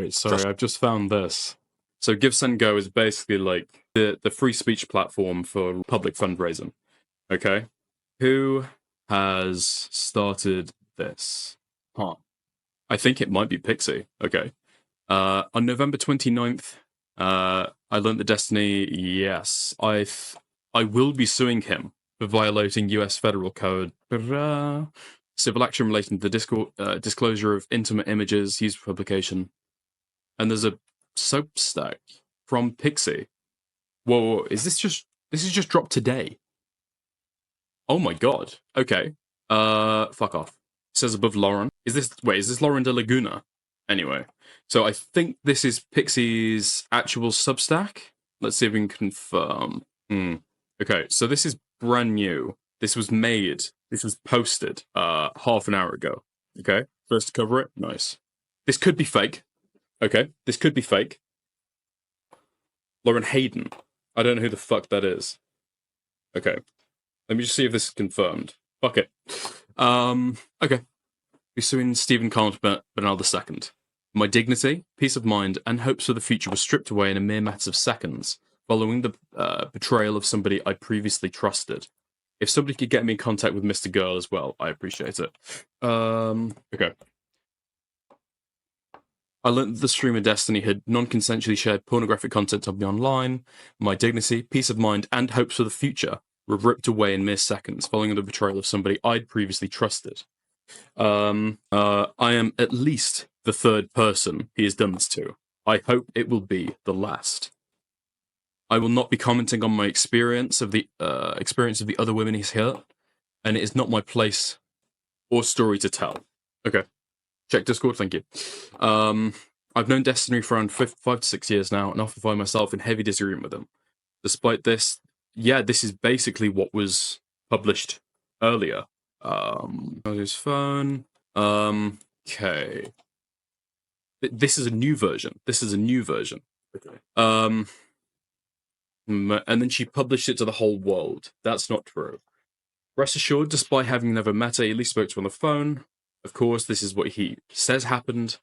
Wait, sorry, I've just found this. So GiveSendGo is basically like the free speech platform for public fundraising. Okay? Who has started this? Huh. I think it might be Pxie. Okay. On November 29th, I learned that Destiny, yes, I will be suing him for violating US federal code. Civil action relating to the disclosure of intimate images used for publication. And there's a Substack from Pxie. Whoa, is this is just dropped today? Oh my god. Okay. Fuck off. It says above Lauren. Is this Lauren de Laguna? Anyway. So I think this is Pxie's actual Substack. Let's see if we can confirm. Okay, so this is brand new. This was posted half an hour ago. Okay, first to cover it. Nice. This could be fake. Okay, this could be fake. Lauren Hayden. I don't know who the fuck that is. Okay. Let me just see if this is confirmed. Fuck it. Okay. We're suing Stephen Carpenter another second. My dignity, peace of mind, and hopes for the future were stripped away in a mere matter of seconds, following the betrayal of somebody I previously trusted. If somebody could get me in contact with Mr. Girl as well, I appreciate it. Okay. I learned that the streamer Destiny had non-consensually shared pornographic content of me online. My dignity, peace of mind, and hopes for the future were ripped away in mere seconds, following the betrayal of somebody I'd previously trusted. I am at least the third person he has done this to. I hope it will be the last. I will not be commenting on my experience of the other women he's hurt, and it is not my place or story to tell. Okay. Check Discord, thank you. I've known Destiny for around 5 to 6 years now, and often find myself in heavy disagreement with him. Despite this, yeah, this is basically what was published earlier. His phone. Okay. This is a new version. Okay. And then she published it to the whole world. That's not true. Rest assured, despite having never met her, he at least spoke to her on the phone. Of course, this is what he says happened.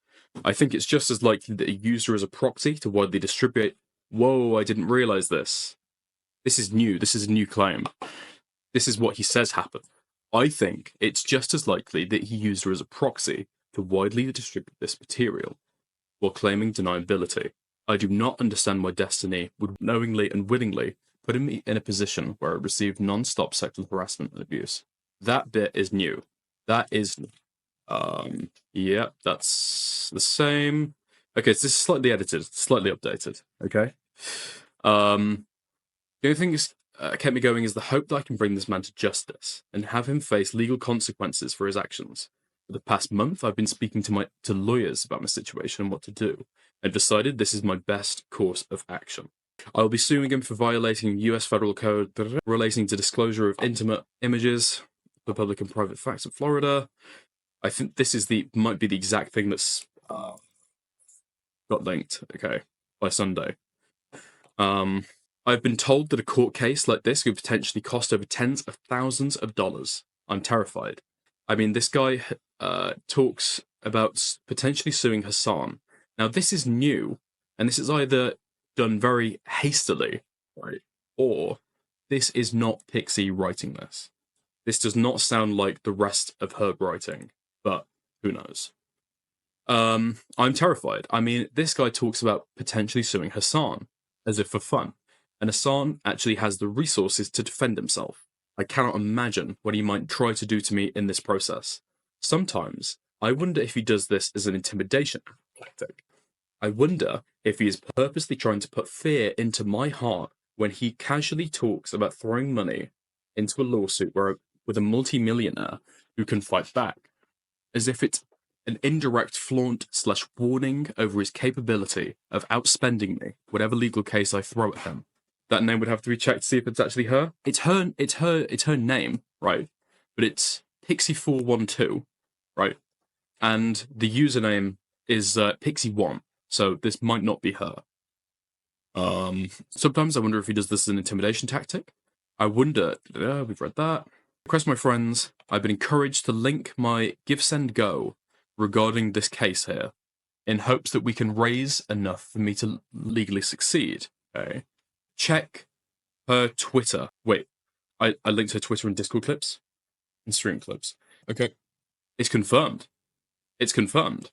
I think it's just as likely that he used her as a proxy to widely distribute. Whoa, I didn't realize this. This is new. This is a new claim. This is what he says happened. I think it's just as likely that he used her as a proxy to widely distribute this material, while claiming deniability. I do not understand why Destiny would knowingly and willingly put me in a position where I received non-stop sexual harassment and abuse. That bit is new. That is new. Yeah, that's the same. Okay, so this is slightly edited, slightly updated. Okay. The only thing that kept me going is the hope that I can bring this man to justice and have him face legal consequences for his actions. For the past month, I've been speaking to lawyers about my situation and what to do, and decided this is my best course of action. I will be suing him for violating US federal code relating to disclosure of intimate images for public and private facts in Florida. I think this is might be the exact thing that's got linked, okay, by Sunday. I've been told that a court case like this could potentially cost over tens of thousands of dollars. I'm terrified. I mean, this guy talks about potentially suing Hassan. Now, this is new, and this is either done very hastily, right, or this is not Pxie writing this. This does not sound like the rest of her writing, but who knows? I'm terrified. I mean, this guy talks about potentially suing Hassan, as if for fun, and Hassan actually has the resources to defend himself. I cannot imagine what he might try to do to me in this process. Sometimes, I wonder if he does this as an intimidation tactic. I wonder if he is purposely trying to put fear into my heart when he casually talks about throwing money into a lawsuit with a multi-millionaire who can fight back, as if it's an indirect flaunt/warning over his capability of outspending me, whatever legal case I throw at him. That name would have to be checked to see if it's actually her. It's her name, right? But it's Pxie412, right? And the username is Pxie1, so this might not be her. Sometimes I wonder if he does this as an intimidation tactic. I wonder, we've read that. Request my friends, I've been encouraged to link my GiveSendGo regarding this case here. in hopes that we can raise enough for me to legally succeed. Okay. Check her Twitter. Wait, I linked her Twitter and Discord clips and stream clips. Okay. It's confirmed. It's confirmed.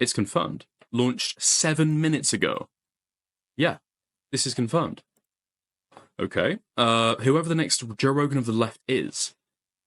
It's confirmed. Launched 7 minutes ago. Yeah, this is confirmed. Okay. Whoever the next Joe Rogan of the left is,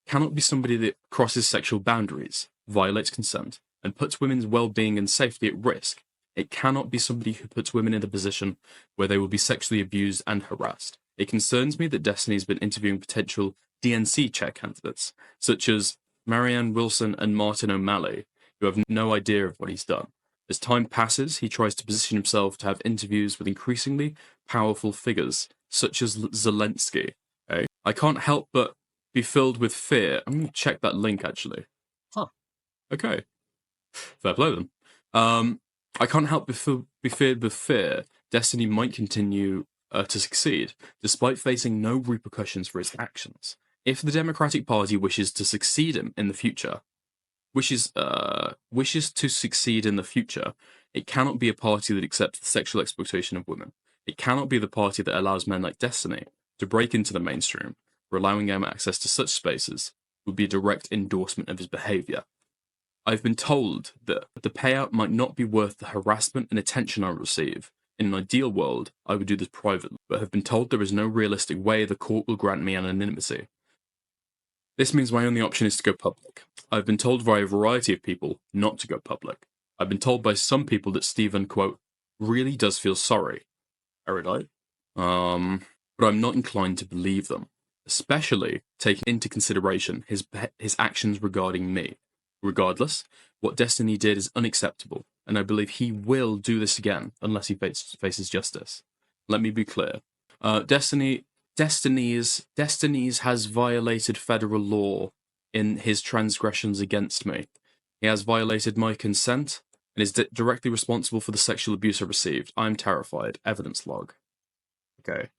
cannot be somebody that crosses sexual boundaries, violates consent, and puts women's well-being and safety at risk. It cannot be somebody who puts women in a position where they will be sexually abused and harassed. It concerns me that Destiny has been interviewing potential DNC chair candidates, such as Marianne Wilson and Martin O'Malley, who have no idea of what he's done. As time passes, he tries to position himself to have interviews with increasingly powerful figures, such as Zelensky. Okay? I can't help but be filled with fear. I'm going to check that link, actually. Huh. Okay. Fair play then. I can't help but be filled with fear. Destiny might continue to succeed, despite facing no repercussions for its actions. If the Democratic Party wishes to succeed in the future, wishes to succeed in the future, it cannot be a party that accepts the sexual exploitation of women. It cannot be the party that allows men like Destiny to break into the mainstream, for allowing them access to such spaces would be a direct endorsement of his behaviour. I've been told that the payout might not be worth the harassment and attention I receive. In an ideal world, I would do this privately, but have been told there is no realistic way the court will grant me anonymity. This means my only option is to go public. I've been told by a variety of people not to go public. I've been told by some people that Stephen, quote, really does feel sorry. Erudite. But I'm not inclined to believe them, especially taking into consideration his actions regarding me. Regardless, what Destiny did is unacceptable, and I believe he will do this again unless he faces justice. Let me be clear. Destiny has violated federal law in his transgressions against me. He has violated my consent and is directly responsible for the sexual abuse I received. I'm terrified. Evidence log. Okay.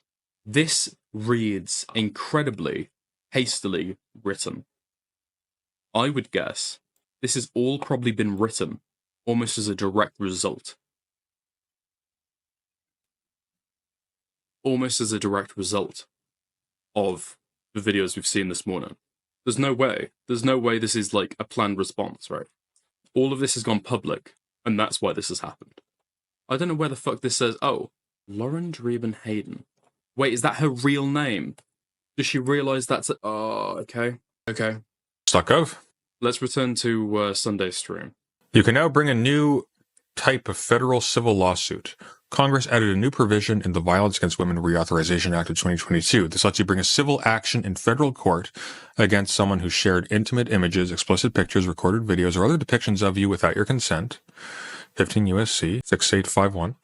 This reads incredibly hastily written. I would guess this has all probably been written almost as a direct result. Almost as a direct result of the videos we've seen this morning. There's no way this is like a planned response, right? All of this has gone public, and that's why this has happened. I don't know where the fuck this says. Oh, Lauren Dreben Hayden. Wait, is that her real name? Does she realize that's a... Oh, okay. Okay. Stuckov. Let's return to Sunday's stream. You can now bring a new type of federal civil lawsuit. Congress added a new provision in the Violence Against Women Reauthorization Act of 2022. This lets you bring a civil action in federal court against someone who shared intimate images, explicit pictures, recorded videos, or other depictions of you without your consent. 15 U.S.C. 6851.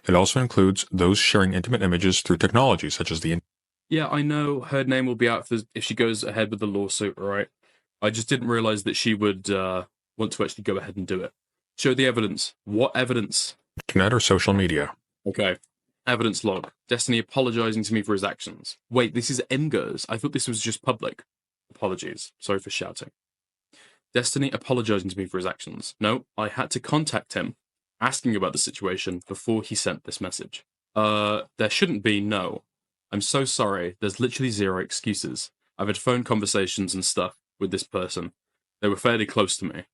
It also includes those sharing intimate images through technology, such as the... Yeah, I know her name will be out if she goes ahead with the lawsuit, right? I just didn't realize that she would want to actually go ahead and do it. Show the evidence. What evidence? Internet or social media. Okay. Evidence log. Destiny apologizing to me for his actions. Wait, this is Emga's. I thought this was just public. Apologies. Sorry for shouting. Destiny apologizing to me for his actions. No, I had to contact him, asking about the situation before he sent this message. There shouldn't be, no. I'm so sorry. There's literally zero excuses. I've had phone conversations and stuff with this person. They were fairly close to me.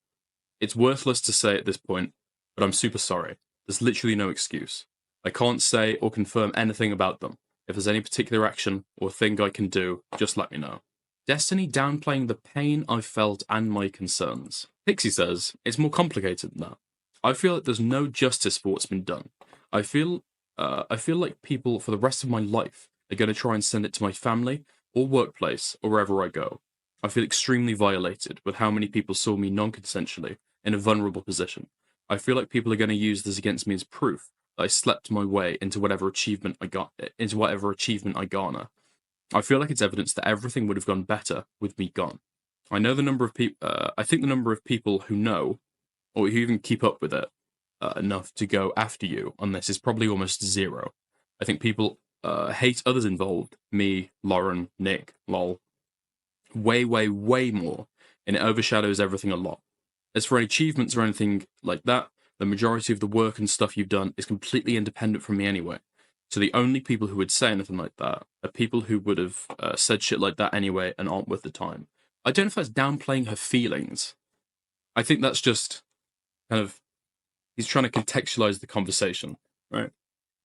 It's worthless to say at this point, but I'm super sorry. There's literally no excuse. I can't say or confirm anything about them. If there's any particular action or thing I can do, just let me know. Destiny downplaying the pain I felt and my concerns. Pxie says, it's more complicated than that. I feel like there's no justice for what's been done. I feel like people for the rest of my life are going to try and send it to my family or workplace or wherever I go. I feel extremely violated with how many people saw me non-consensually in a vulnerable position. I feel like people are going to use this against me as proof that I slept my way into whatever achievement I garner. I feel like it's evidence that everything would have gone better with me gone. I know the number of people. I think the number of people who know, or who even keep up with it, enough to go after you on this is probably almost zero. I think people hate others involved, me, Lauren, Nick, lol, way, way, way more, and it overshadows everything a lot. As for any achievements or anything like that, the majority of the work and stuff you've done is completely independent from me anyway. So the only people who would say anything like that are people who would have said shit like that anyway and aren't worth the time. I don't know if that's downplaying her feelings. I think that's just kind of, he's trying to contextualize the conversation, right?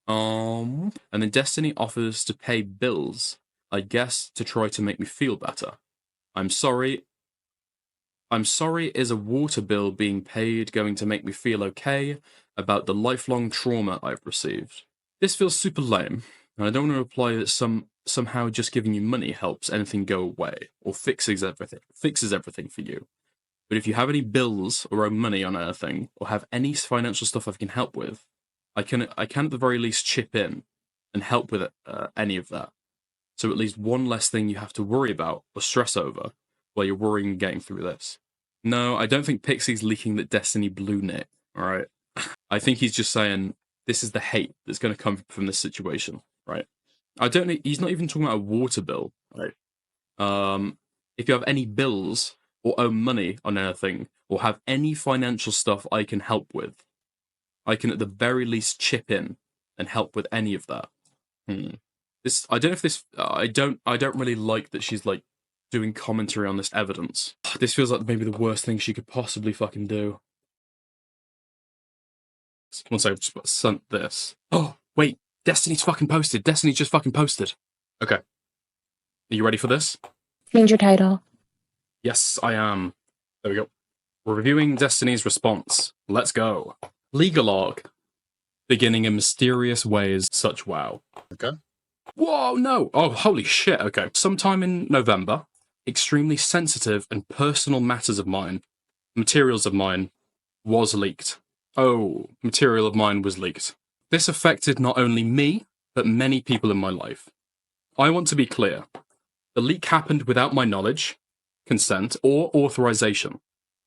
And then Destiny offers to pay bills, I guess, to try to make me feel better. I'm sorry is a water bill being paid going to make me feel okay about the lifelong trauma I've received? This feels super lame, and I don't want to imply that somehow just giving you money helps anything go away, or fixes everything for you. But if you have any bills or owe money on anything, or have any financial stuff I can help with, I can at the very least chip in and help with any of that. So at least one less thing you have to worry about or stress over while you're worrying and getting through this. No, I don't think Pxie's leaking that Destiny blew Nick, alright? I think he's just saying this is the hate that's going to come from this situation, right? He's not even talking about a water bill, right? If you have any bills or owe money on anything or have any financial stuff I can help with, I can at the very least chip in and help with any of that. I don't really like that she's like doing commentary on this evidence. This feels like maybe the worst thing she could possibly fucking do. Once I've just sent this. Oh, wait, Destiny's fucking posted. Destiny just fucking posted. Okay. Are you ready for this? Change your title. Yes, I am. There we go. We're reviewing Destiny's response. Let's go. Legal arc. Beginning in mysterious ways, such wow. Okay. Whoa, no. Oh, holy shit. Okay. Sometime in November, extremely sensitive and personal materials of mine, was leaked. Oh, material of mine was leaked. This affected not only me, but many people in my life. I want to be clear. The leak happened without my knowledge, consent, or authorization.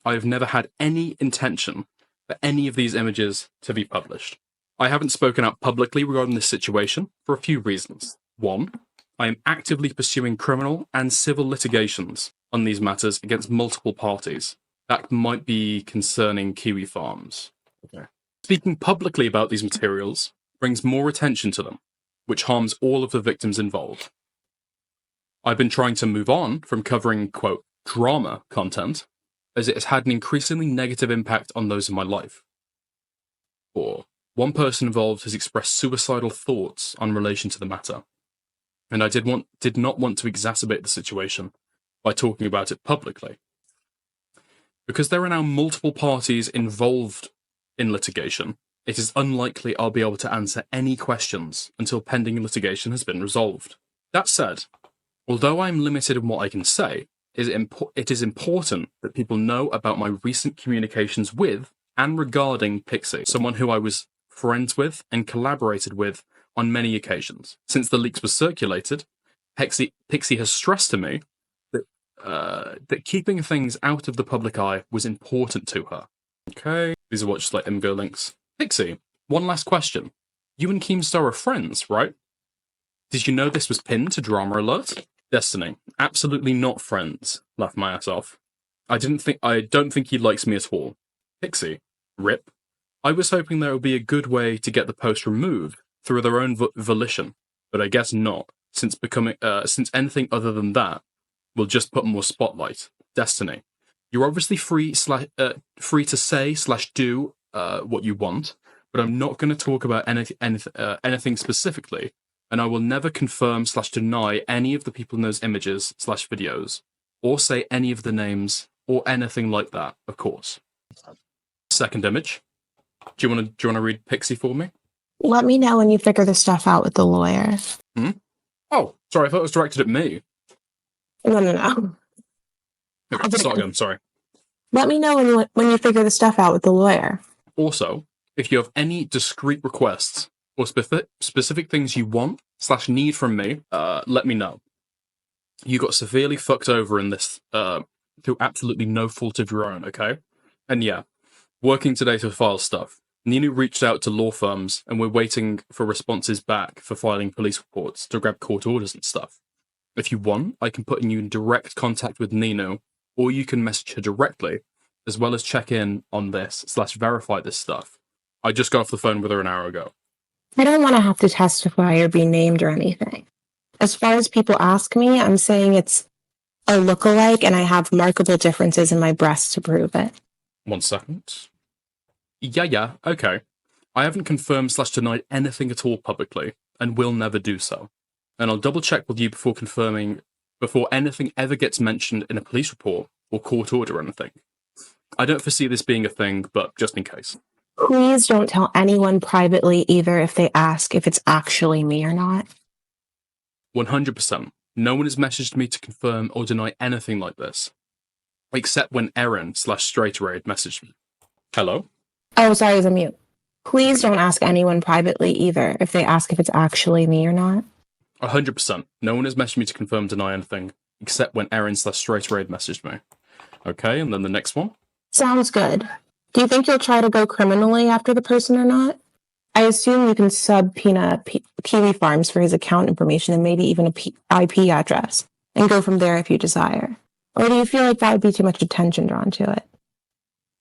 I have never had any intention for any of these images to be published. I haven't spoken out publicly regarding this situation for a few reasons. One, I am actively pursuing criminal and civil litigations on these matters against multiple parties. That might be concerning Kiwi Farms. Okay. Speaking publicly about these materials brings more attention to them, which harms all of the victims involved. I've been trying to move on from covering, quote, drama content, as it has had an increasingly negative impact on those in my life. Or, one person involved has expressed suicidal thoughts on relation to the matter, and I did not want to exacerbate the situation by talking about it publicly. Because there are now multiple parties involved in litigation, it is unlikely I'll be able to answer any questions until pending litigation has been resolved. That said, although I am limited in what I can say, it is important that people know about my recent communications with and regarding Pxie, someone who I was friends with and collaborated with on many occasions. Since the leaks were circulated, Pxie has stressed to me that keeping things out of the public eye was important to her. Okay, these are what just like MGO links. Pxie, one last question. You and Keemstar are friends, right? Did you know this was pinned to Drama Alert? Destiny, absolutely not friends. Laughed my ass off. I don't think he likes me at all. Pxie, rip. I was hoping there would be a good way to get the post removed through their own volition, but I guess not, since anything other than that will just put more spotlight. Destiny, you're obviously free to say/do what you want, but I'm not going to talk about anything specifically, and I will never confirm/deny any of the people in those images/videos, or say any of the names or anything like that, of course. Second image. Do you want to read Pxie for me? Let me know when you figure this stuff out with the lawyer. Oh, sorry, I thought it was directed at me. No. Okay, start again, sorry. Let me know when you figure the stuff out with the lawyer. Also, if you have any discrete requests or specific things you want/need from me, let me know. You got severely fucked over in this through absolutely no fault of your own, okay? And yeah, working today to file stuff. Nino reached out to law firms and we're waiting for responses back for filing police reports to grab court orders and stuff. If you want, I can put you in direct contact with Nino, or you can message her directly, as well as check in on this/verify this stuff. I just got off the phone with her an hour ago. I don't want to have to testify or be named or anything. As far as people ask me, I'm saying it's a lookalike and I have markable differences in my breasts to prove it. 1 second. Yeah, okay. I haven't confirmed/denied anything at all publicly, and will never do so. And I'll double check with you before anything ever gets mentioned in a police report or court order or anything. I don't foresee this being a thing, but just in case. Please don't tell anyone privately either if they ask if it's actually me or not. 100%. No one has messaged me to confirm or deny anything like this. Except when Erin/StraighterAid messaged me. Hello? Oh, sorry, I was on mute. Please don't ask anyone privately either if they ask if it's actually me or not. 100%. No one has messaged me to confirm or deny anything, except when Erin/StraighterAid messaged me. Okay, and then the next one? Sounds good. Do you think you'll try to go criminally after the person or not? I assume you can subpoena Pxie Farms for his account information and maybe even a IP address, and go from there if you desire. Or do you feel like that would be too much attention drawn to it?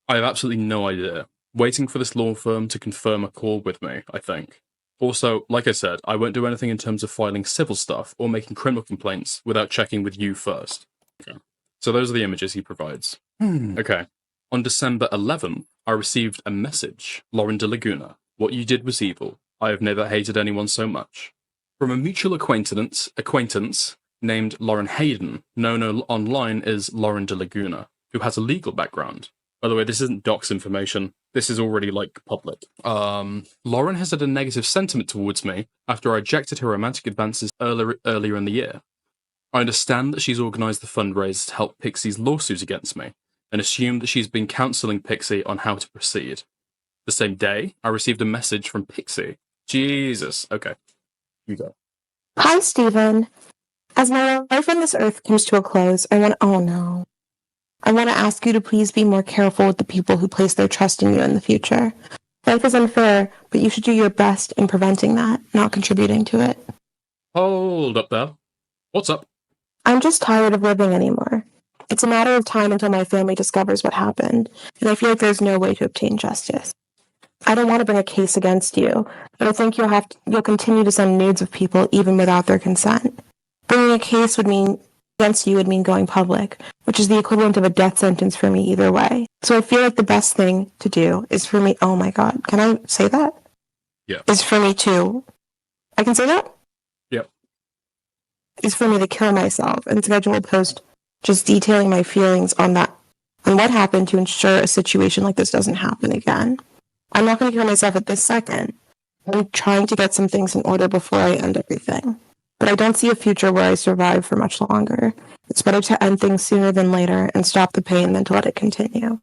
I have absolutely no idea. Waiting for this law firm to confirm a call with me, I think. Also, like I said, I won't do anything in terms of filing civil stuff or making criminal complaints without checking with you first. Okay. So those are the images he provides. Okay. On December 11th, I received a message. Lauren de Laguna, what you did was evil. I have never hated anyone so much. From a mutual acquaintance named Lauren Hayden, known online as Lauren de Laguna, who has a legal background. By the way, this isn't docs information. This is already, public. Lauren has had a negative sentiment towards me after I rejected her romantic advances earlier in the year. I understand that she's organised the fundraiser to help Pxie's lawsuit against me, and assume that she's been counselling Pxie on how to proceed. The same day, I received a message from Pxie. Jesus. Okay. You go. Hi, Stephen. As my life on this earth comes to a close, I want to ask you to please be more careful with the people who place their trust in you in the future. Life is unfair, but you should do your best in preventing that, not contributing to it. Hold up there. What's up? I'm just tired of living anymore. It's a matter of time until my family discovers what happened, and I feel like there's no way to obtain justice. I don't want to bring a case against you, but I think you'll continue to send nudes of people even without their consent. Bringing a case against you would mean going public, which is the equivalent of a death sentence for me either way. So I feel like the best thing to do is for me, oh my god, can I say that? Yeah. Is for me to, I can say that? Yep. Is for me to kill myself and schedule a post just detailing my feelings on what happened to ensure a situation like this doesn't happen again. I'm not going to kill myself at this second. I'm trying to get some things in order before I end everything. But I don't see a future where I survive for much longer. It's better to end things sooner than later and stop the pain than to let it continue.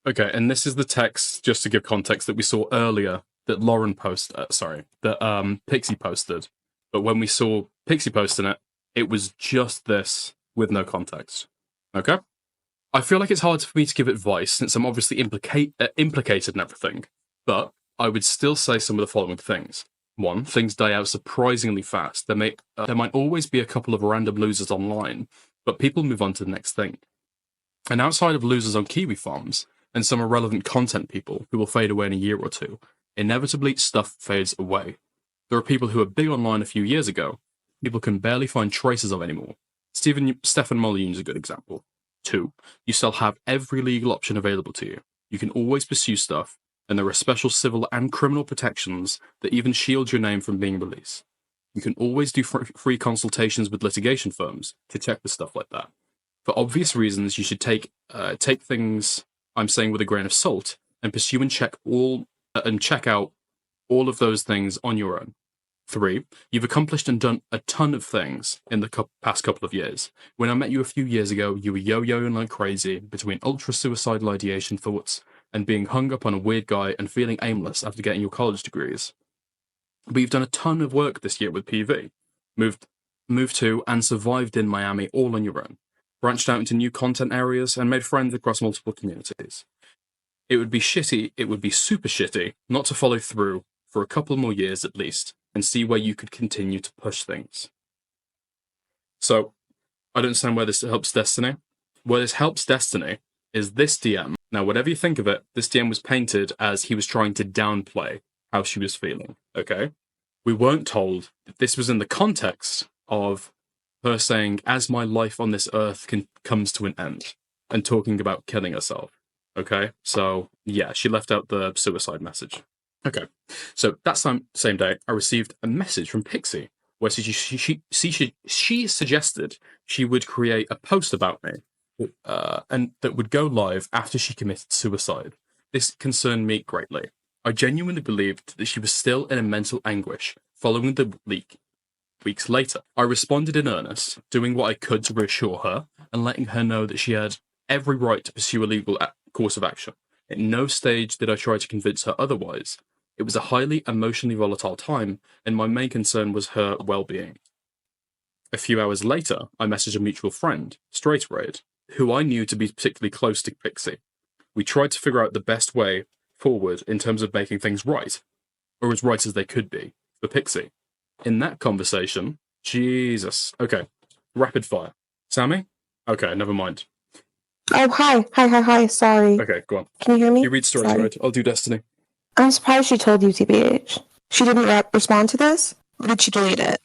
Okay, and this is the text, just to give context, that we saw earlier that Pxie posted. But when we saw Pxie posting it was just this with no context. Okay? I feel like it's hard for me to give advice since I'm obviously implicated in everything, but I would still say some of the following things. 1, things die out surprisingly fast. There might always be a couple of random losers online, but people move on to the next thing. And outside of losers on Kiwi farms, and some irrelevant content people who will fade away in a year or two, inevitably stuff fades away. There are people who were big online a few years ago, people can barely find traces of anymore. Stefan Molyneux is a good example. 2, you still have every legal option available to you. You can always pursue stuff, and there are special civil and criminal protections that even shield your name from being released. You can always do free consultations with litigation firms to check the stuff like that. For obvious reasons, you should take things I'm saying with a grain of salt and pursue and check out all of those things on your own. 3, you've accomplished and done a ton of things in the past couple of years. When I met you a few years ago, you were yo-yoing like crazy between ultra-suicidal ideation thoughts and being hung up on a weird guy and feeling aimless after getting your college degrees. But you've done a ton of work this year with PV. Moved to and survived in Miami all on your own. Branched out into new content areas and made friends across multiple communities. it would be shitty, it would be super shitty not to follow through for a couple more years at least and see where you could continue to push things. So, I don't understand where this helps Destiny. Where this helps Destiny is this DM. Now, whatever you think of it, this DM was painted as he was trying to downplay how she was feeling, okay? We weren't told that this was in the context of her saying, as my life on this earth comes to an end, and talking about killing herself, okay? So, yeah, she left out the suicide message. Okay, so that same day, I received a message from Pxie, where she suggested she would create a post about me, and that would go live after she committed suicide. This concerned me greatly. I genuinely believed that she was still in a mental anguish following the leak. Weeks later, I responded in earnest, doing what I could to reassure her and letting her know that she had every right to pursue a legal course of action. At no stage did I try to convince her otherwise. It was a highly emotionally volatile time, and my main concern was her well-being. A few hours later, I messaged a mutual friend, Straight Raid, who I knew to be particularly close to Pxie. We tried to figure out the best way forward in terms of making things right, or as right as they could be, for Pxie. In that conversation, Jesus. Okay, rapid fire. Sammy? Okay, never mind. Oh, hi, sorry. Okay, go on. Can you hear me? You read Straight Raid, I'll do Destiny. I'm surprised she told you, TBH. She didn't respond to this? Or did she delete it?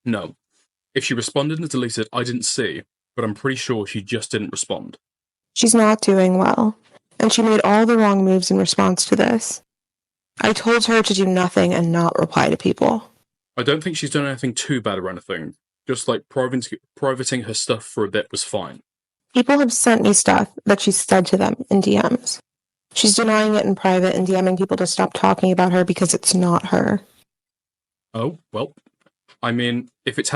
No. If she responded and deleted, I didn't see, but I'm pretty sure she just didn't respond. She's not doing well, and she made all the wrong moves in response to this. I told her to do nothing and not reply to people. I don't think she's done anything too bad or anything. Just like privating her stuff for a bit was fine. People have sent me stuff that she said to them in DMs. She's denying it in private and DMing people to stop talking about her because it's not her. Oh, well, I mean, if it's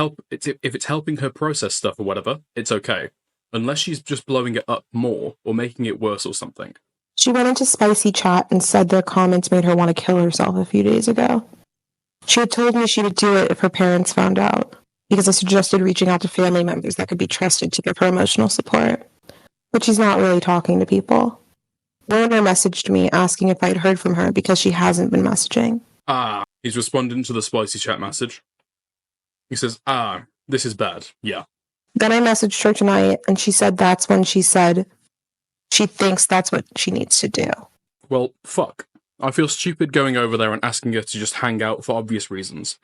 helping her process stuff or whatever, it's okay. Unless she's just blowing it up more or making it worse or something. She went into spicy chat and said their comments made her want to kill herself a few days ago. She had told me she would do it if her parents found out, because I suggested reaching out to family members that could be trusted to give her emotional support. But she's not really talking to people. Werner messaged me asking if I'd heard from her because she hasn't been messaging. He's responding to the spicy chat message. He says, this is bad, yeah. Then I messaged her tonight, and she said that's when she said she thinks that's what she needs to do. Well, fuck. I feel stupid going over there and asking her to just hang out for obvious reasons.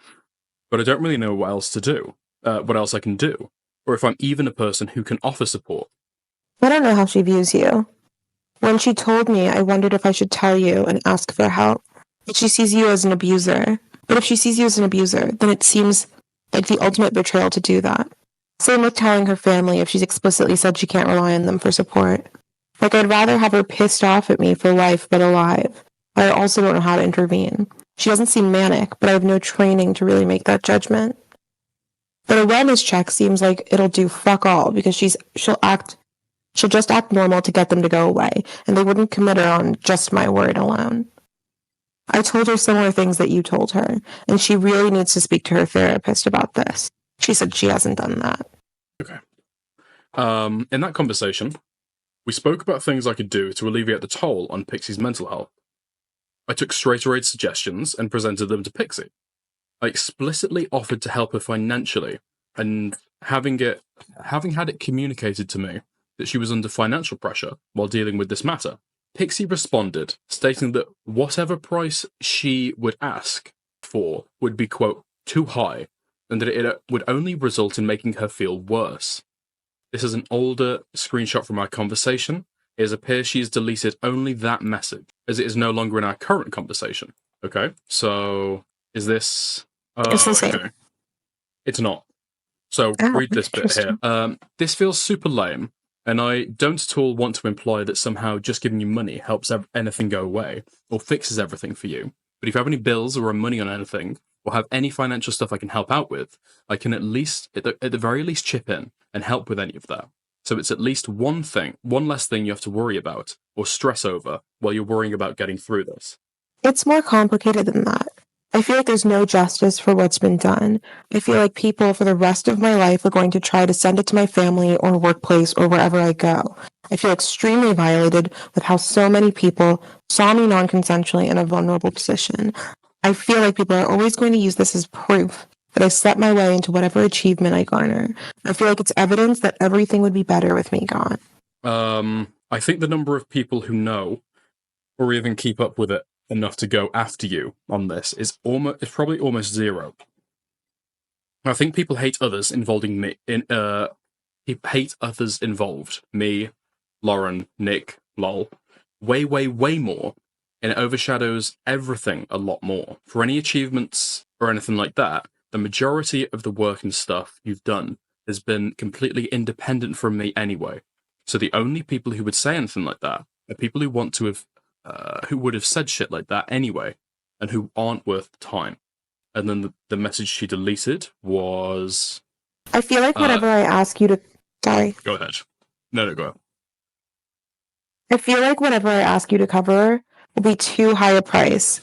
But I don't really know what else to do, what else I can do, or if I'm even a person who can offer support. I don't know how she views you. When she told me, I wondered if I should tell you and ask for help. But she sees you as an abuser. But if she sees you as an abuser, then it seems like the ultimate betrayal to do that. Same with telling her family if she's explicitly said she can't rely on them for support. Like, I'd rather have her pissed off at me for life but alive. But I also don't know how to intervene. She doesn't seem manic, but I have no training to really make that judgment. But a wellness check seems like it'll do fuck all because she'll just act normal to get them to go away, and they wouldn't commit her on just my word alone. I told her similar things that you told her, and she really needs to speak to her therapist about this. She said she hasn't done that. Okay. In that conversation, we spoke about things I could do to alleviate the toll on Pxie's mental health. I took Straight Raid's suggestions and presented them to Pxie. I explicitly offered to help her financially, and having had it communicated to me that she was under financial pressure while dealing with this matter, Pxie responded, stating that whatever price she would ask for would be, quote, too high, and that it would only result in making her feel worse. This is an older screenshot from our conversation. It appears she's deleted only that message, as it is no longer in our current conversation. Okay, so is this... It's the same. Okay. It's not. So read this bit here. This feels super lame, and I don't at all want to imply that somehow just giving you money helps anything go away, or fixes everything for you. But if you have any bills or money on anything, or have any financial stuff I can help out with, I can at the very least chip in and help with any of that. So it's at least one less thing you have to worry about or stress over while you're worrying about getting through this. It's more complicated than that. I feel like there's no justice for what's been done. I feel like people for the rest of my life are going to try to send it to my family or workplace or wherever I go. I feel extremely violated with how so many people saw me non-consensually in a vulnerable position. I feel like people are always going to use this as proof that I slept my way into whatever achievement I garner. I feel like it's evidence that everything would be better with me gone. I think the number of people who know or even keep up with it enough to go after you on this is probably almost zero. I think people hate others involving me hate others involved. Me, Lauren, Nick, lol. Way, way, way more. And it overshadows everything a lot more. For any achievements or anything like that, the majority of the work and stuff you've done has been completely independent from me anyway. So the only people who would say anything like that are people who want to have who would have said shit like that anyway, and who aren't worth the time. And then the message she deleted was... I feel like whenever I ask you to... Sorry. Go ahead. No, go ahead. I feel like whenever I ask you to cover will be too high a price.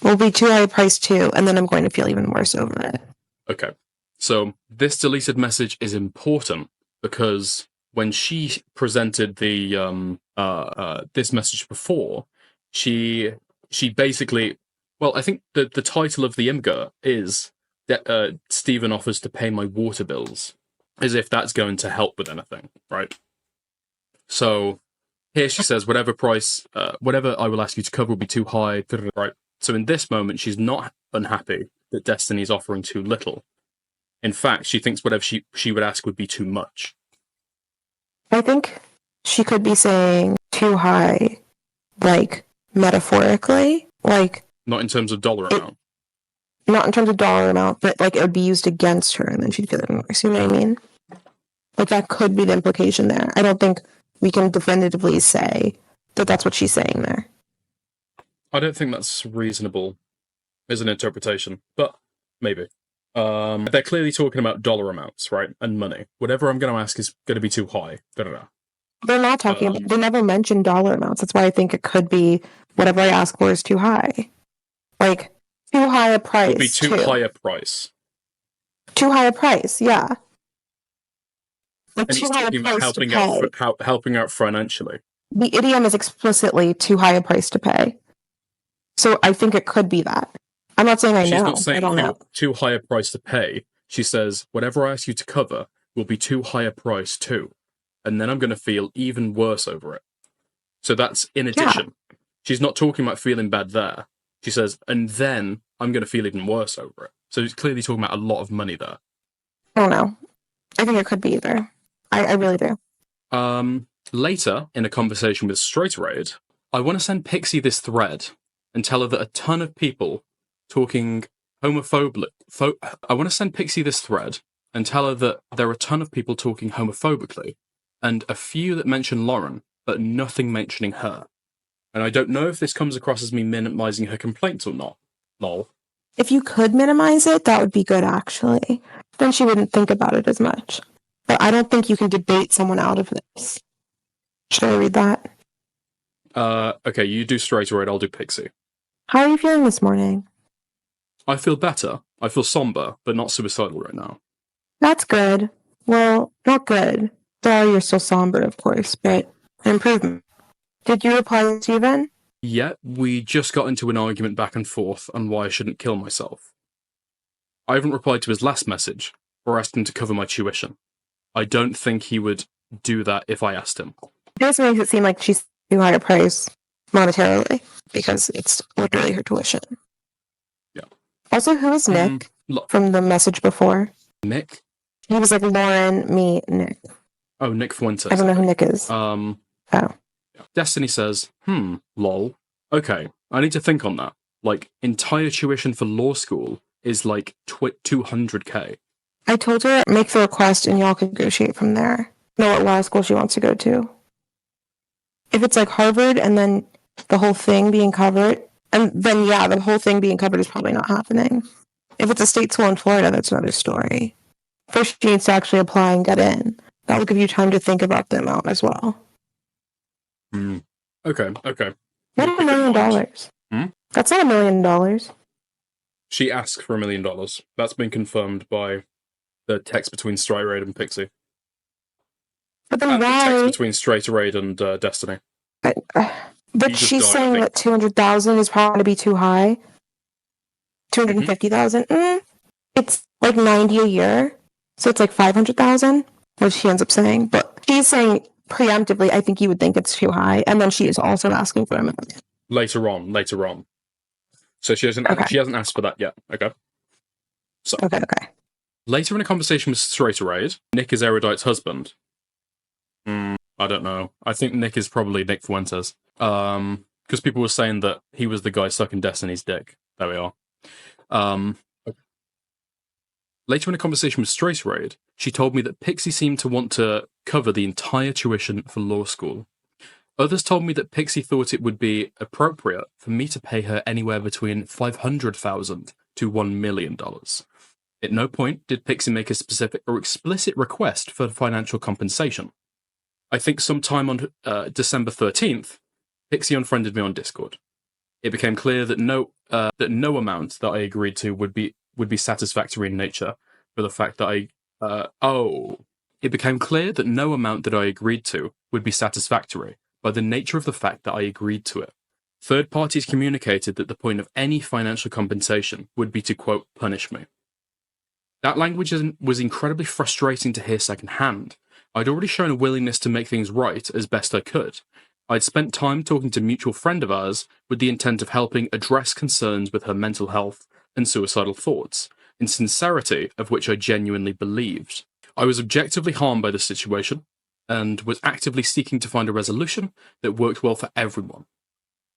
Will be too high a price too, and then I'm going to feel even worse over it. Okay. So this deleted message is important because when she presented the this message before, she basically, well, I think the title of the IMGA is that Stephen offers to pay my water bills, as if that's going to help with anything, right? So here she says, whatever I will ask you to cover will be too high, right? So in this moment, she's not unhappy that Destiny's offering too little. In fact, she thinks whatever she would ask would be too much. I think she could be saying too high, like, metaphorically, like... Not in terms of dollar amount. Not in terms of dollar amount, but, like, it would be used against her, and then she'd feel even worse, you know what I mean? Like, that could be the implication there. I don't think we can definitively say that that's what she's saying there. I don't think that's reasonable as an interpretation, but maybe. They're clearly talking about dollar amounts, right? And money. Whatever I'm going to ask is going to be too high. Da-da-da. They're not talking about... They never mentioned dollar amounts. That's why I think it could be whatever I ask for is too high. Like, too high a price. It'll be too high a price. Too high a price, yeah. Like, and he's talking about helping out financially. The idiom is explicitly too high a price to pay. So I think it could be that. I'm not saying She's know. Not saying I don't know. Too high a price to pay. She says, whatever I ask you to cover will be too high a price too. And then I'm going to feel even worse over it. So that's in addition. Yeah. She's not talking about feeling bad there. She says, and then I'm going to feel even worse over it. So she's clearly talking about a lot of money there. I don't know. I think it could be either. I really do. Later, in a conversation with Straighterade, I want to send Pxie this thread and tell her that a ton of people talking homophobically... I want to send Pxie this thread and tell her that there are a ton of people talking homophobically, and a few that mention Lauren, but nothing mentioning her. And I don't know if this comes across as me minimizing her complaints or not. Lol. If you could minimize it, that would be good, actually. Then she wouldn't think about it as much. But I don't think you can debate someone out of this. Should I read that? Okay, you do Straighterade, I'll do Pxie. How are you feeling this morning? I feel better. I feel somber, but not suicidal right now. That's good. Well, not good. Sorry, you're still somber, of course, but an improvement. Did you reply to Steven? Yeah, we just got into an argument back and forth on why I shouldn't kill myself. I haven't replied to his last message, or asked him to cover my tuition. I don't think he would do that if I asked him. This makes it seem like she's too high a price monetarily, because it's literally her tuition. Yeah. Also, who is Nick from the message before? Nick? He was like Lauren, me, Nick. Oh, Nick Fuentes. I don't know who Nick is. Oh. Destiny says, lol. Okay, I need to think on that. Like, entire tuition for law school is like 200k. I told her, make the request and y'all can negotiate from there. Know what law school she wants to go to. If it's like Harvard and then the whole thing being covered, and then yeah, the whole thing being covered is probably not happening. If it's a state school in Florida, that's another story. First, she needs to actually apply and get in. That will give you time to think about the amount as well. Okay. Not $1 million. That's not $1 million. She asked for $1 million. That's been confirmed by the text between Straight Raid and Pxie. But then And the text why? between Straight Raid and Destiny. But He just she's died, I saying think. that 200,000 is probably be too high. 250,000. It's like 90 a year, so it's like 500,000. What she ends up saying, but she's saying preemptively, I think you would think it's too high, and then she is also asking for $1 million. Later on. So she hasn't asked for that yet. Okay. So Okay. later in a conversation with Straight Raid, Nick is Erudite's husband. I don't know. I think Nick is probably Nick Fuentes. Because people were saying that he was the guy sucking Destiny's dick. There we are. Later in a conversation with Straight Raid, she told me that Pxie seemed to want to cover the entire tuition for law school. Others told me that Pxie thought it would be appropriate for me to pay her anywhere between $500,000 to $1 million. At no point did Pxie make a specific or explicit request for financial compensation. I think sometime on December 13th, Pxie unfriended me on Discord. It became clear that no amount that I agreed to would be satisfactory in nature, for the fact that it became clear that no amount that I agreed to would be satisfactory by the nature of the fact that I agreed to it. Third parties communicated that the point of any financial compensation would be to, quote, punish me. That language was incredibly frustrating to hear secondhand. I'd already shown a willingness to make things right as best I could. I'd spent time talking to a mutual friend of ours with the intent of helping address concerns with her mental health and suicidal thoughts, in sincerity of which I genuinely believed. I was objectively harmed by the situation, and was actively seeking to find a resolution that worked well for everyone.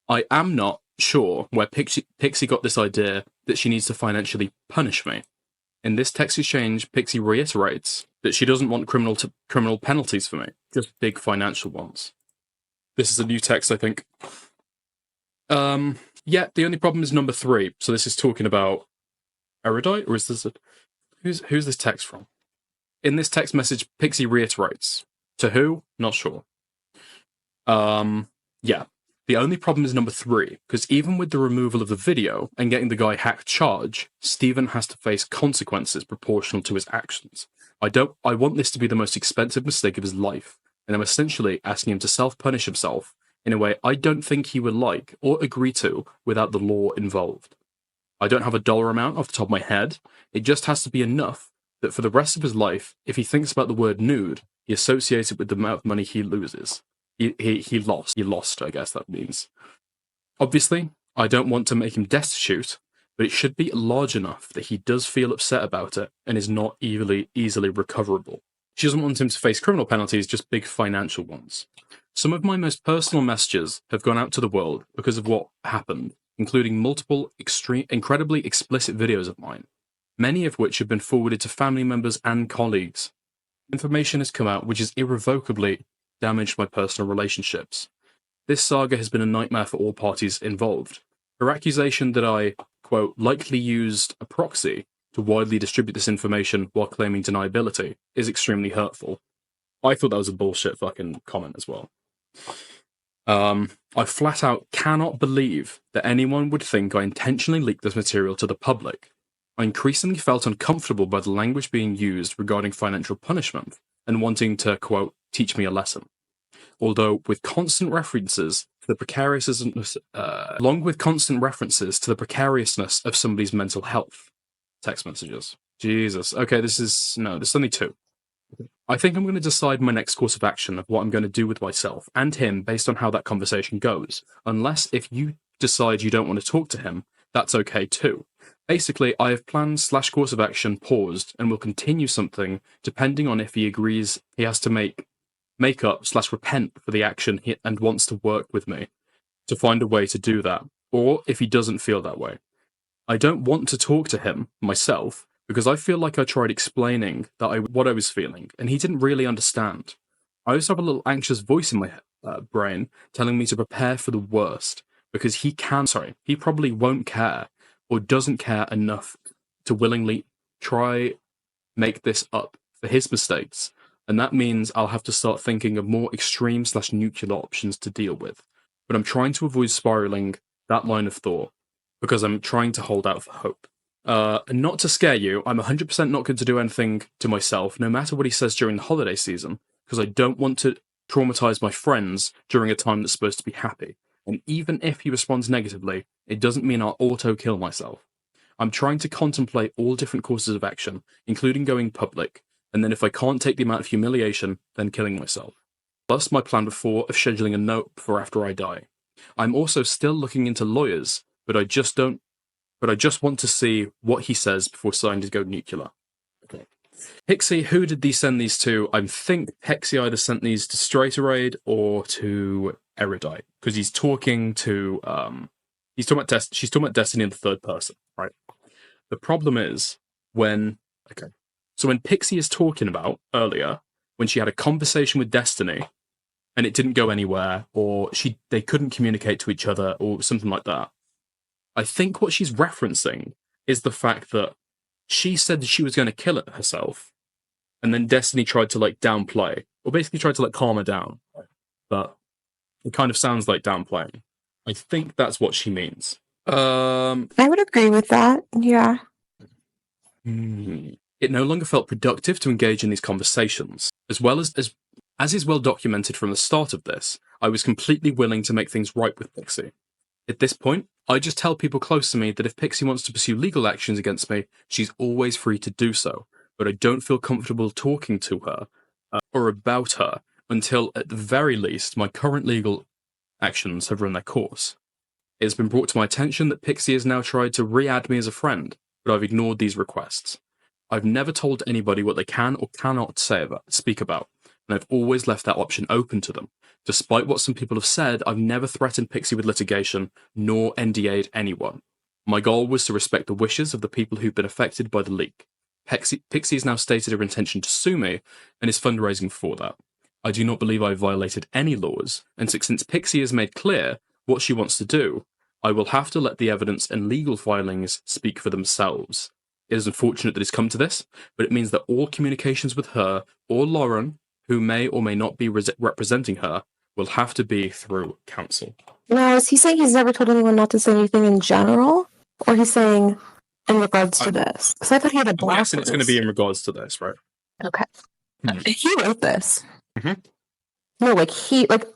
I am not sure where Pxie got this idea that she needs to financially punish me. In this text exchange, Pxie reiterates that she doesn't want criminal penalties for me, just big financial ones. This is a new text, I think. Yeah, the only problem is number 3. So this is talking about Erudite, or is this who's this text from? In this text message, Pxie reiterates. To who? Not sure. Yeah. The only problem is number 3, because even with the removal of the video and getting the guy hacked charge, Stephen has to face consequences proportional to his actions. I want this to be the most expensive mistake of his life, and I'm essentially asking him to self-punish himself in a way I don't think he would like or agree to without the law involved. I don't have a dollar amount off the top of my head. It just has to be enough that for the rest of his life, if he thinks about the word nude, he associates it with the amount of money he loses. He lost, I guess that means. Obviously, I don't want to make him destitute, but it should be large enough that he does feel upset about it and is not easily recoverable. She doesn't want him to face criminal penalties, just big financial ones. Some of my most personal messages have gone out to the world because of what happened, including multiple incredibly explicit videos of mine, many of which have been forwarded to family members and colleagues. Information has come out which has irrevocably damaged my personal relationships. This saga has been a nightmare for all parties involved. Her accusation that I, quote, likely used a proxy to widely distribute this information while claiming deniability is extremely hurtful. I thought that was a bullshit fucking comment as well. I flat out cannot believe that anyone would think I intentionally leaked this material to the public. I increasingly felt uncomfortable by the language being used regarding financial punishment and wanting to, quote, teach me a lesson. Although with constant references to the precariousness, of somebody's mental health. Text messages. Jesus. Okay, this is only 2. I think I'm going to decide my next course of action of what I'm going to do with myself and him based on how that conversation goes. Unless if you decide you don't want to talk to him, that's okay too. Basically, I have plans / course of action paused and will continue something depending on if he agrees he has to make up / repent for the action and wants to work with me to find a way to do that, or if he doesn't feel that way. I don't want to talk to him myself because I feel like I tried explaining what I was feeling and he didn't really understand. I also have a little anxious voice in my brain telling me to prepare for the worst because he probably won't care or doesn't care enough to willingly try make this up for his mistakes. And that means I'll have to start thinking of more extreme / nuclear options to deal with. But I'm trying to avoid spiraling that line of thought because I'm trying to hold out for hope. Not to scare you, I'm 100% not going to do anything to myself, no matter what he says during the holiday season, because I don't want to traumatize my friends during a time that's supposed to be happy. And even if he responds negatively, it doesn't mean I'll auto-kill myself. I'm trying to contemplate all different courses of action, including going public, and then if I can't take the amount of humiliation, then killing myself. Plus my plan before of scheduling a note for after I die. I'm also still looking into lawyers, but I just want to see what he says before deciding to go nuclear. Okay. Pxie, who did he send these to? I think Pxie either sent these to Straighteraid or to Erudite, because she's talking about Destiny in the third person, right? The problem is when Pxie is talking about earlier, when she had a conversation with Destiny and it didn't go anywhere, or they couldn't communicate to each other, or something like that. I think what she's referencing is the fact that she said that she was going to kill herself, and then Destiny tried to downplay, or basically tried to calm her down. But it kind of sounds like downplaying. I think that's what she means. I would agree with that. Yeah. It no longer felt productive to engage in these conversations. As is well documented from the start of this, I was completely willing to make things right with Pxie. At this point, I just tell people close to me that if Pxie wants to pursue legal actions against me, she's always free to do so, but I don't feel comfortable talking to her or about her until, at the very least, my current legal actions have run their course. It has been brought to my attention that Pxie has now tried to re-add me as a friend, but I've ignored these requests. I've never told anybody what they can or cannot speak about, and I've always left that option open to them. Despite what some people have said, I've never threatened Pxie with litigation, nor NDA'd anyone. My goal was to respect the wishes of the people who've been affected by the leak. Pxie has now stated her intention to sue me, and is fundraising for that. I do not believe I've violated any laws, and since Pxie has made clear what she wants to do, I will have to let the evidence and legal filings speak for themselves. It is unfortunate that it's come to this, but it means that all communications with her, or Lauren, who may or may not be representing her, will have to be through counsel. Now, is he saying he's never told anyone not to say anything in general? Or he's saying in regards to this? Because I thought he had a blacklist. I'm guessing it's going to be in regards to this, right? Okay. He wrote this. Mm-hmm. No,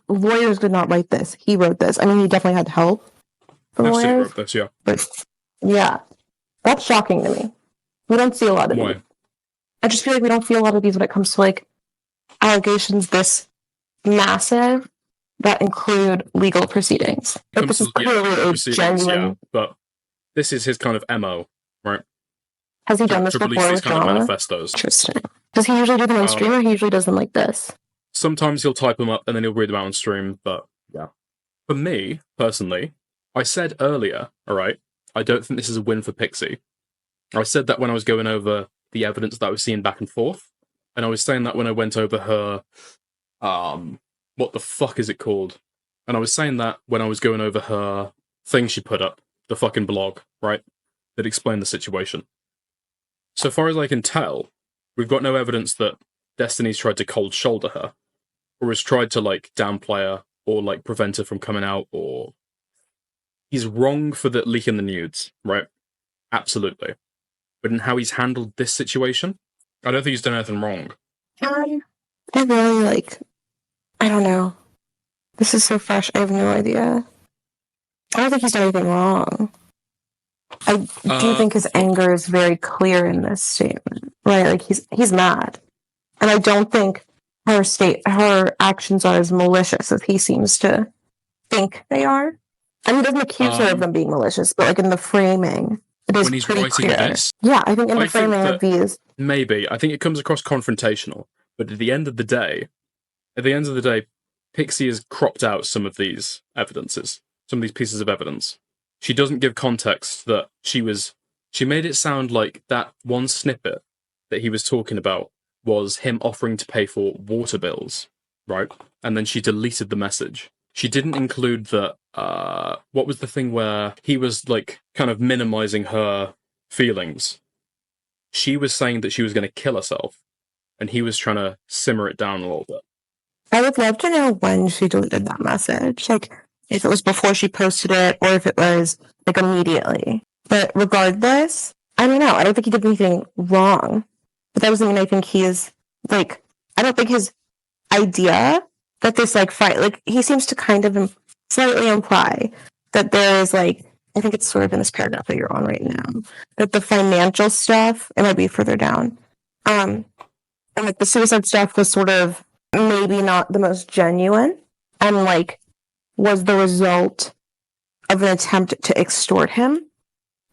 lawyers did not write this. He wrote this. I mean, he definitely had help from He lawyers. wrote this, yeah. But, yeah. That's shocking to me. We don't see a lot of these. I just feel like we don't see a lot of these when it comes to, allegations this massive that include legal proceedings. This is clearly a genuine... Yeah, but this is his kind of MO, right? Has he done this before with kind of manifestos. Interesting. Does he usually do them on stream, or he usually does them like this? Sometimes he'll type them up and then he'll read them out on stream, but yeah. For me, personally, I said earlier, alright, I don't think this is a win for Pxie. I said that when I was going over the evidence that I was seeing back and forth, and I was saying that when I went over her, what the fuck is it called? And I was saying that when I was going over her thing she put up, the fucking blog, right? That explained the situation. So far as I can tell, we've got no evidence that Destiny's tried to cold shoulder her, or has tried to, downplay her, or, prevent her from coming out, or... He's wrong for leaking the nudes, right? Absolutely. But in how he's handled this situation, I don't think he's done anything wrong. I really, I don't know. This is so fresh, I have no idea. I don't think he's done anything wrong. I do think his anger is very clear in this statement, right? He's mad. And I don't think her actions are as malicious as he seems to think they are. And he doesn't accuse her of them being malicious, but in the framing, it is pretty clear. This, yeah, I think in the framing of these... Maybe. I think it comes across confrontational, but at the end of the day, Pxie has cropped out some of these evidences, some of these pieces of evidence. She doesn't give context that she made it sound like that one snippet that he was talking about was him offering to pay for water bills, right? And then she deleted the message. She didn't include that, what was the thing where he was, kind of minimizing her feelings? She was saying that she was going to kill herself, and he was trying to simmer it down a little bit. I would love to know when she deleted that message. If it was before she posted it, or if it was, immediately. But regardless, I don't know. I don't think he did anything wrong, but that doesn't mean I think he is like. I don't think his idea that this like fight, like he seems to kind of slightly imply that there is like. I think it's sort of in this paragraph that you're on right now, that the financial stuff, it might be further down, and like the suicide stuff was sort of maybe not the most genuine, and like was the result of an attempt to extort him.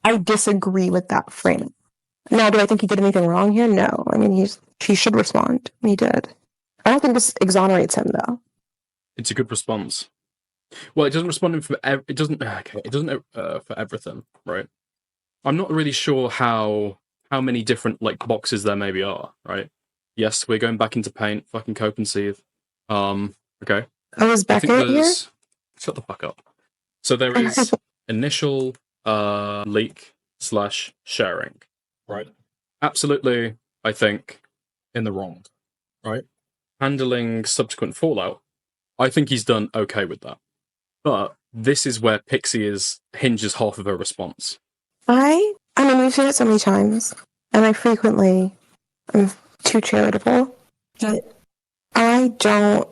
I disagree with that frame. Now, do I think he did anything wrong here? No. I mean, he should respond. He did. I don't think this exonerates him, though. It's a good response. Well, it doesn't respond for it doesn't for everything, right? I'm not really sure how many different like boxes there maybe are, right? Yes, we're going back into paint, fucking cope and seethe. Okay. Oh, is Becca here? Shut the fuck up. So there is initial leak / sharing, right? Absolutely, I think in the wrong, right? Handling subsequent fallout, I think he's done okay with that. But this is where Pxie hinges half of her response. I mean, we've seen it so many times, and I frequently am too charitable, but I don't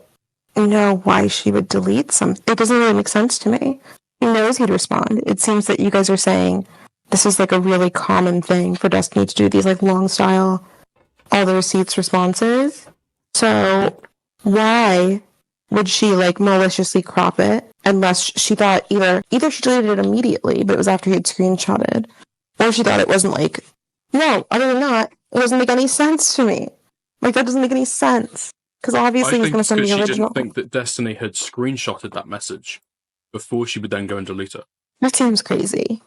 know why she would delete something. It doesn't really make sense to me. He knows he'd respond. It seems that you guys are saying this is like a really common thing for Destiny to do, these like long style, all the receipts responses. So why would she like maliciously crop it unless she thought either she deleted it immediately, but it was after he had screenshotted, or she thought it wasn't like, no, other than that, it doesn't make any sense to me. Like, that doesn't make any sense. Because obviously he's going to send the original. She didn't think that Destiny had screenshotted that message before she would then go and delete it. That seems crazy.